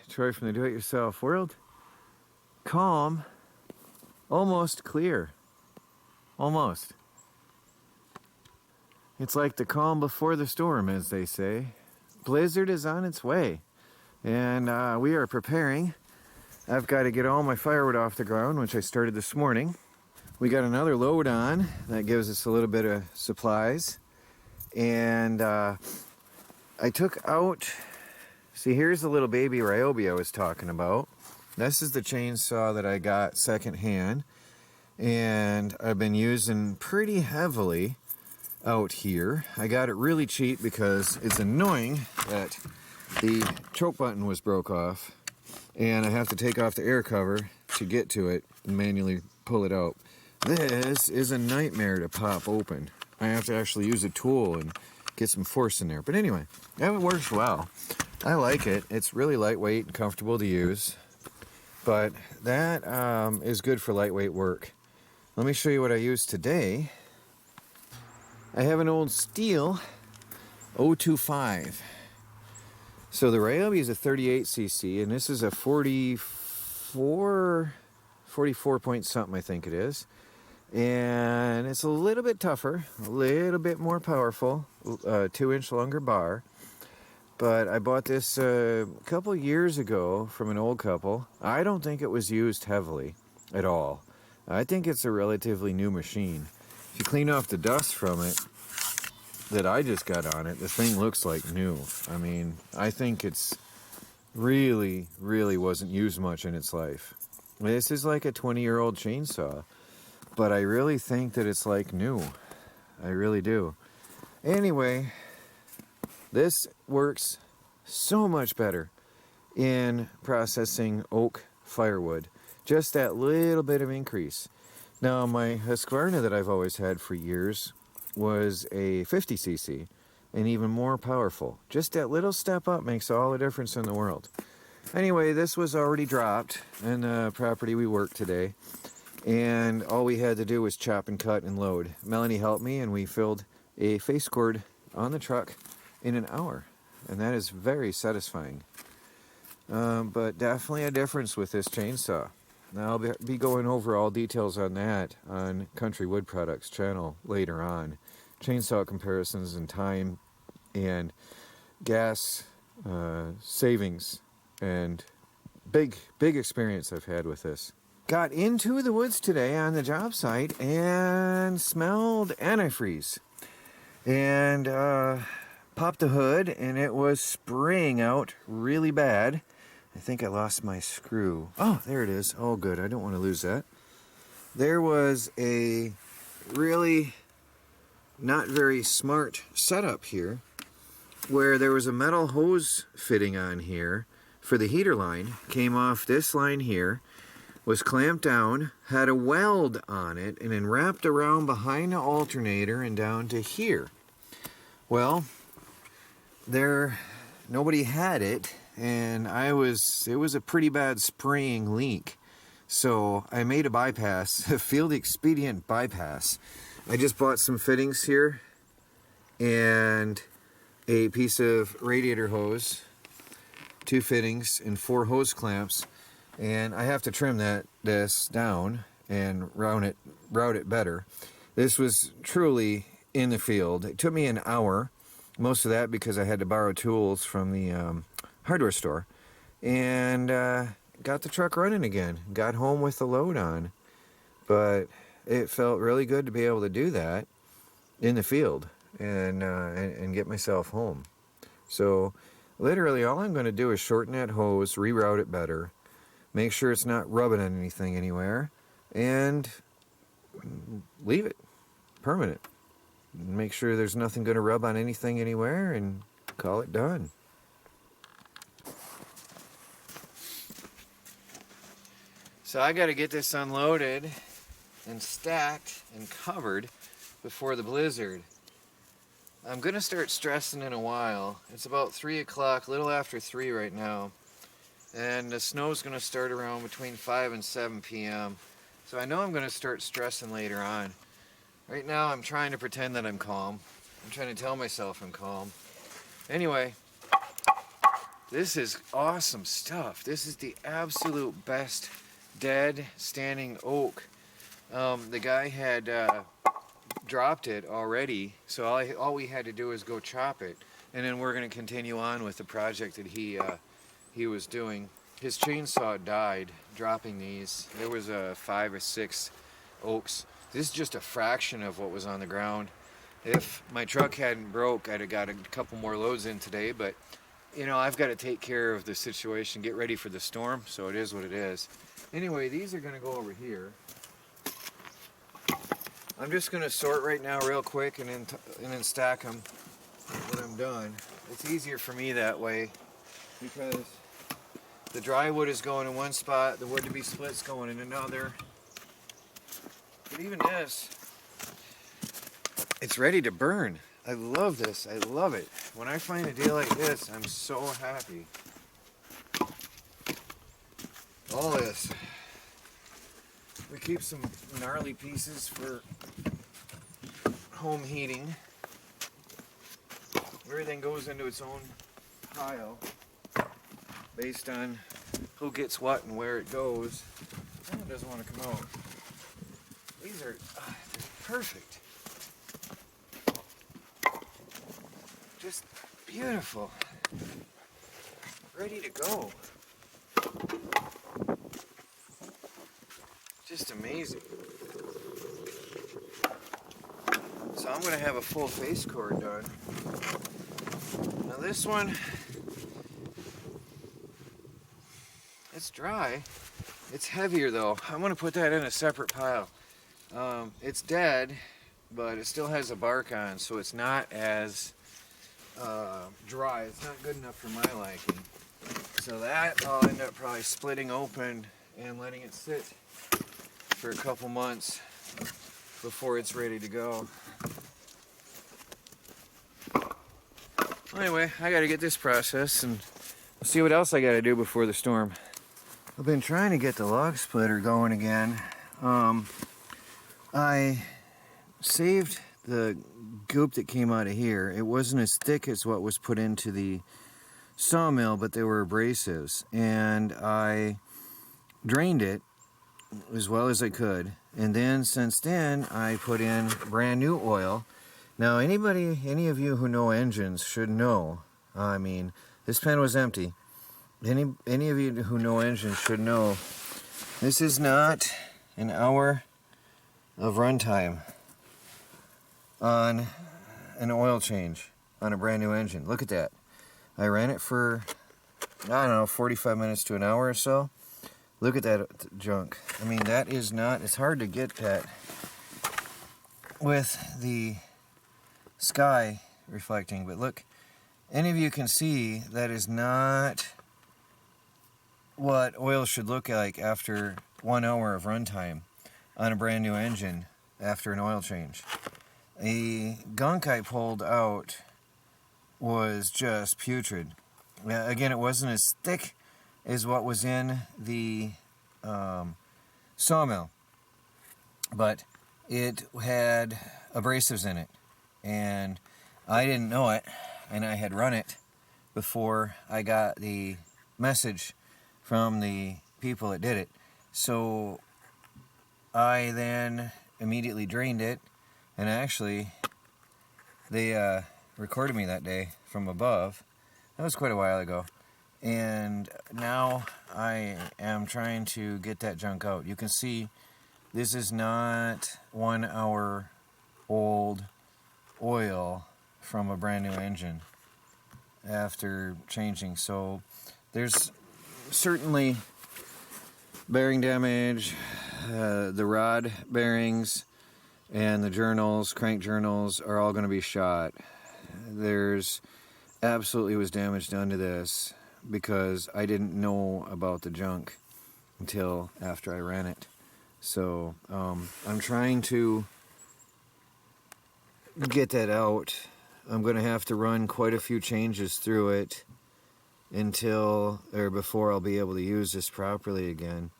Troy from the Do-It-Yourself world. Calm, almost clear. Almost. It's like the calm before the storm, as they say. Blizzard is on its way, and we are preparing. I've got to get all my firewood off the ground, which I started this morning. We got another load on that gives us a little bit of supplies, and I took out. See, here's the little baby Ryobi I was talking about. This is the chainsaw that I got secondhand, and I've been using pretty heavily out here. I got it really cheap because it's annoying that the choke button was broke off, and I have to take off the air cover to get to it and manually pull it out. This is a nightmare to pop open. I have to actually use a tool and get some force in there. But anyway, that works well. I like it. It's really lightweight and comfortable to use, but that is good for lightweight work. Let me show you what I used today. I have an old Stihl 025. So the Ryobi is a 38cc, and this is a 44 point something, I think it is. And it's a little bit tougher, a little bit more powerful, 2-inch longer bar. But I bought this a couple years ago from an old couple. I don't think it was used heavily at all. I think it's a relatively new machine. If you clean off the dust from it that I just got on it, the thing looks like new. I mean, I think it's really wasn't used much in its life. This is like a 20-year-old chainsaw, but I really think that it's like new. I really do. Anyway, this works so much better in processing oak firewood. Just that little bit of increase. Now, my Husqvarna that I've always had for years was a 50cc and even more powerful. Just that little step up makes all the difference in the world. Anyway, this was already dropped in the property we worked today, and all we had to do was chop and cut and load. Melanie helped me, and we filled a face cord on the truck in an hour, and that is very satisfying. But definitely a difference with this chainsaw. Now I'll be going over all details on that on Country Wood Products channel later on. Chainsaw comparisons and time and gas savings, and big experience I've had with this. Got into the woods today on the job site and smelled antifreeze, and popped the hood, and it was spraying out really bad. I think I lost my screw. Oh, there it is. Oh, good. I don't want to lose that. There was a really not very smart setup here where there was a metal hose fitting on here for the heater line. Came off this line here, was clamped down, had a weld on it, and then wrapped around behind the alternator and down to here. Well, nobody had it, and it was a pretty bad spraying leak. So I made a bypass, a field expedient bypass. I just bought some fittings here and a piece of radiator hose, 2 fittings and 4 hose clamps, and I have to trim this down and route it better. This was truly in the field. It took me an hour. Most of that because I had to borrow tools from the hardware store, and got the truck running again. Got home with the load on, but it felt really good to be able to do that in the field and get myself home. So literally all I'm going to do is shorten that hose, reroute it better, make sure it's not rubbing on anything anywhere, and leave it permanent. Make sure there's nothing going to rub on anything anywhere, and call it done. So I got to get this unloaded and stacked and covered before the blizzard. I'm going to start stressing in a while. It's about 3 o'clock, a little after 3 right now. And the snow's going to start around between 5 and 7 p.m. So I know I'm going to start stressing later on. Right now I'm trying to pretend that I'm calm. I'm trying to tell myself I'm calm. Anyway, this is awesome stuff. This is the absolute best dead standing oak. The guy had dropped it already, so all we had to do is go chop it, and then we're going to continue on with the project that he was doing. His chainsaw died dropping these. There was 5 or 6 oaks. This is just a fraction of what was on the ground. If my truck hadn't broke, I'd have got a couple more loads in today, but you know, I've got to take care of the situation, get ready for the storm, so it is what it is. Anyway, these are going to go over here. I'm just going to sort right now real quick and then stack them when I'm done. It's easier for me that way because the dry wood is going in one spot, the wood to be split's going in another. But even this, it's ready to burn. I love this. I love it. When I find a deal like this, I'm so happy. All this. We keep some gnarly pieces for home heating. Everything goes into its own pile based on who gets what and where it goes. That one doesn't want to come out. These are they're perfect. Just beautiful. Ready to go. Just amazing. So I'm going to have a full face cord done. Now this one, it's dry. It's heavier though. I'm going to put that in a separate pile. It's dead, but it still has a bark on, so it's not as dry. It's not good enough for my liking. So that I'll end up probably splitting open and letting it sit for a couple months before it's ready to go. Anyway, I got to get this processed and see what else I got to do before the storm. I've been trying to get the log splitter going again. I saved the goop that came out of here. It wasn't as thick as what was put into the sawmill, but they were abrasives, and I drained it as well as I could, and then since then I put in brand new oil. Now any of you who know engines should know, I mean, this pen was empty. Any of you who know engines should know this is not an hour of runtime on an oil change on a brand new engine. Look at that. I ran it for, I don't know, 45 minutes to an hour or so. Look at that junk. I mean, that is not, it's hard to get that with the sky reflecting, but look, any of you can see that is not what oil should look like after 1 hour of runtime on a brand new engine after an oil change. The gunk I pulled out was just putrid. Again, it wasn't as thick as what was in the sawmill, but it had abrasives in it, and I didn't know it, and I had run it before I got the message from the people that did it. So I then immediately drained it, and actually they recorded me that day from above. That was quite a while ago. And now I am trying to get that junk out. You can see this is not 1 hour old oil from a brand new engine after changing. So there's certainly bearing damage. The rod bearings and the journals, crank journals, are all going to be shot. There's absolutely was damage done to this because I didn't know about the junk until after I ran it. So I'm trying to get that out I'm going to have to run quite a few changes through it before I'll be able to use this properly again.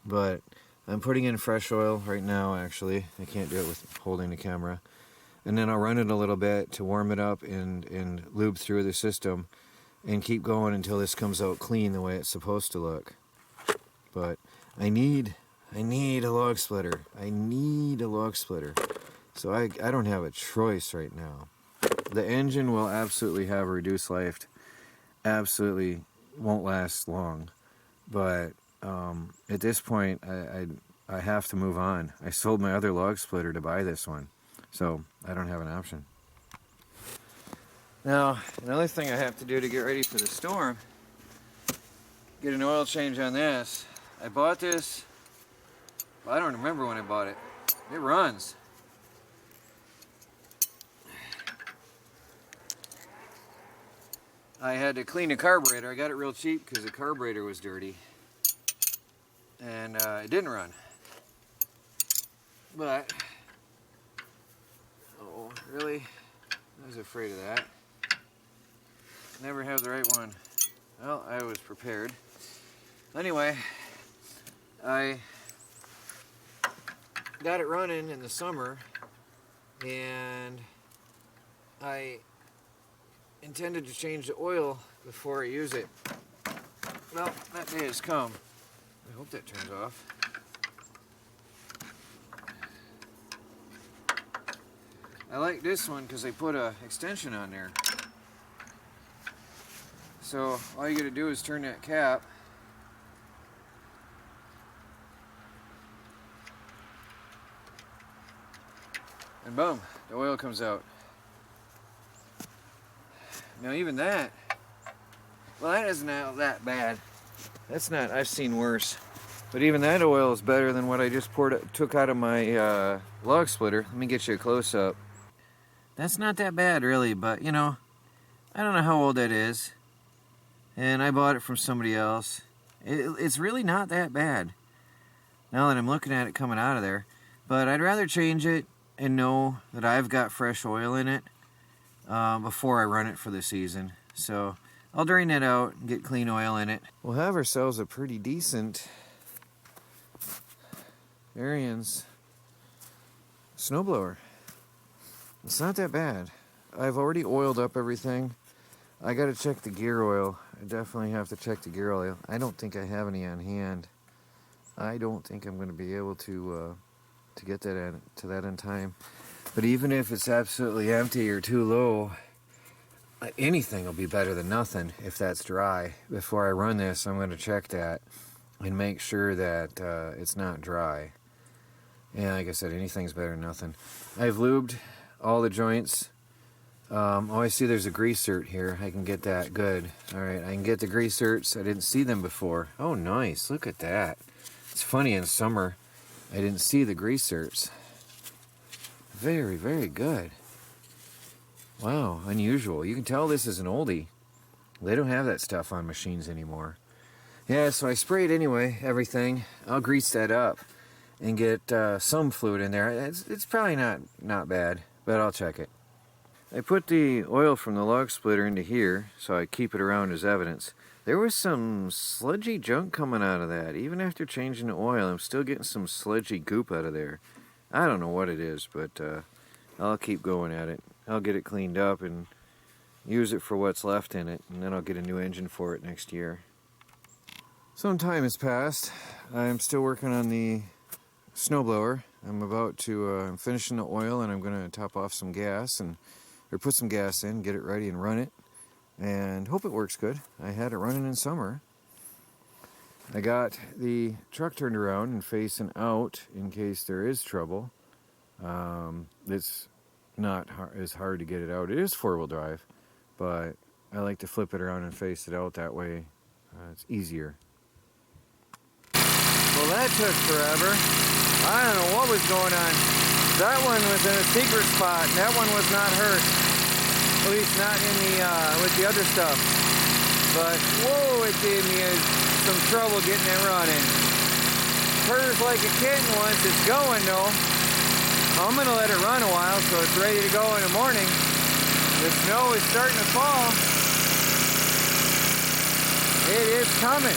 But I'm putting in fresh oil right now, actually. I can't do it with holding the camera. And then I'll run it a little bit to warm it up and lube through the system and keep going until this comes out clean the way it's supposed to look. But I need a log splitter. I need a log splitter. So I don't have a choice right now. The engine will absolutely have a reduced life. Absolutely won't last long. But at this point, I have to move on. I sold my other log splitter to buy this one. So I don't have an option. Now, another thing I have to do to get ready for the storm, get an oil change on this. I bought this, well, I don't remember when I bought it. It runs. I had to clean the carburetor. I got it real cheap because the carburetor was dirty. And it didn't run. But, oh, really? I was afraid of that. Never have the right one. Well, I was prepared. Anyway, I got it running in the summer, and I intended to change the oil before I use it. Well, that day has come. I hope that turns off. I like this one because they put an extension on there. So all you gotta do is turn that cap. And boom, the oil comes out. Now even that, well, that isn't that bad. That's not, I've seen worse. But even that oil is better than what I just took out of my log splitter. Let me get you a close-up. That's not that bad really, but you know, I don't know how old that is. And I bought it from somebody else. It's really not that bad now that I'm looking at it coming out of there. But I'd rather change it and know that I've got fresh oil in it before I run it for the season. So I'll drain it out and get clean oil in it. We'll have ourselves a pretty decent Ariens snowblower. It's not that bad. I've already oiled up everything. I gotta check the gear oil. I definitely have to check the gear oil. I don't think I have any on hand. I don't think I'm gonna be able to get that to that in time. But even if it's absolutely empty or too low, anything will be better than nothing if that's dry. Before I run this, I'm going to check that and make sure that it's not dry. And like I said, anything's better than nothing. I've lubed all the joints. Oh, I see there's a grease cert here. I can get that. Good. All right, I can get the grease certs. I didn't see them before. Oh, nice. Look at that. It's funny, in summer, I didn't see the grease certs. Very, very good. Wow, unusual. You can tell this is an oldie. They don't have that stuff on machines anymore. Yeah, so I sprayed anyway, everything. I'll grease that up and get some fluid in there. It's probably not bad, but I'll check it. I put the oil from the log splitter into here, so I keep it around as evidence. There was some sludgy junk coming out of that. Even after changing the oil, I'm still getting some sludgy goop out of there. I don't know what it is, but I'll keep going at it. I'll get it cleaned up and use it for what's left in it, and then I'll get a new engine for it next year. Some time has passed. I'm still working on the snowblower. I'm about to, I'm finishing the oil, and I'm going to top off some gas, or put some gas in, get it ready and run it, and hope it works good. I had it running in summer. I got the truck turned around and facing out in case there is trouble. It's not as hard to get it out. It is four-wheel drive, but I like to flip it around and face it out. That way it's easier. Well, that took forever. I don't know what was going on. That one was in a secret spot, and that one was not hurt. At least not in the with the other stuff. But whoa, it gave me some trouble getting it running. Purrs like a kitten once it's going though. I'm gonna let it run a while so it's ready to go in the morning. The snow is starting to fall. It is coming.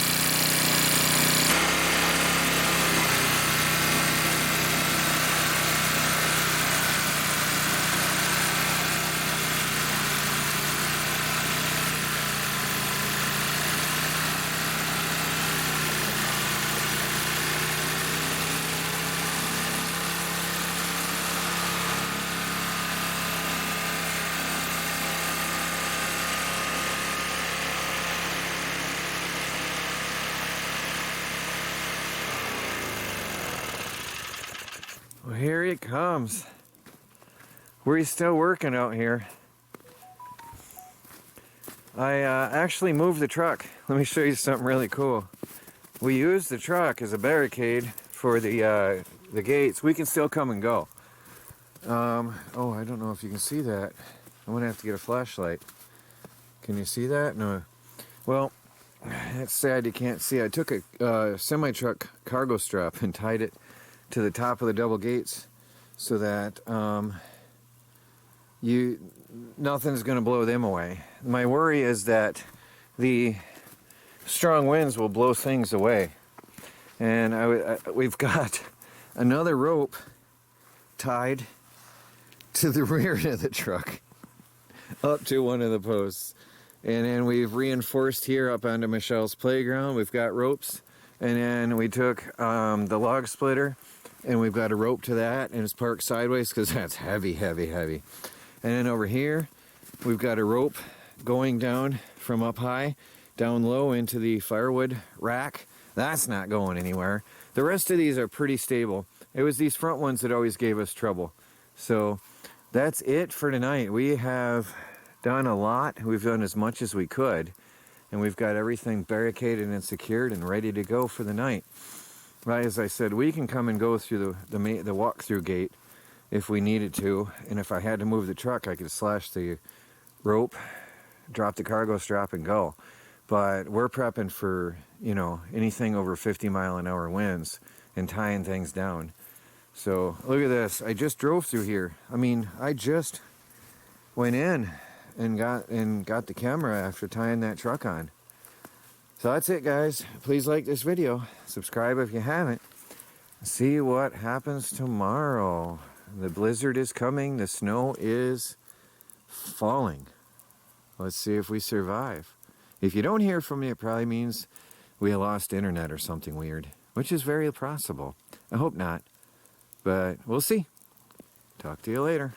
Well, here it comes. We're still working out here. I actually moved the truck. Let me show you something really cool. We used the truck as a barricade for the gates. We can still come and go. Oh, I don't know if you can see that. I'm gonna have to get a flashlight. Can you see that? No. Well, it's sad you can't see. I took a semi-truck cargo strap and tied it to the top of the double gates so that nothing's going to blow them away. My worry is that the strong winds will blow things away. And we've got another rope tied to the rear of the truck up to one of the posts. And then we've reinforced here up onto Michelle's playground. We've got ropes. And then we took the log splitter and we've got a rope to that, and it's parked sideways because that's heavy, heavy, heavy. And then over here, we've got a rope going down from up high, down low into the firewood rack. That's not going anywhere. The rest of these are pretty stable. It was these front ones that always gave us trouble. So that's it for tonight. We have done a lot. We've done as much as we could. And we've got everything barricaded and secured and ready to go for the night. Right, as I said, we can come and go through the walk-through gate if we needed to. And if I had to move the truck, I could slash the rope, drop the cargo strap, and go. But we're prepping for, you know, anything over 50-mile-an-hour winds and tying things down. So look at this. I just drove through here. I mean, I just went in and got the camera after tying that truck on. So that's it, guys. Please like this video. Subscribe if you haven't. See what happens tomorrow. The blizzard is coming. The snow is falling. Let's see if we survive. If you don't hear from me, it probably means we lost internet or something weird, which is very possible. I hope not, but we'll see. Talk to you later.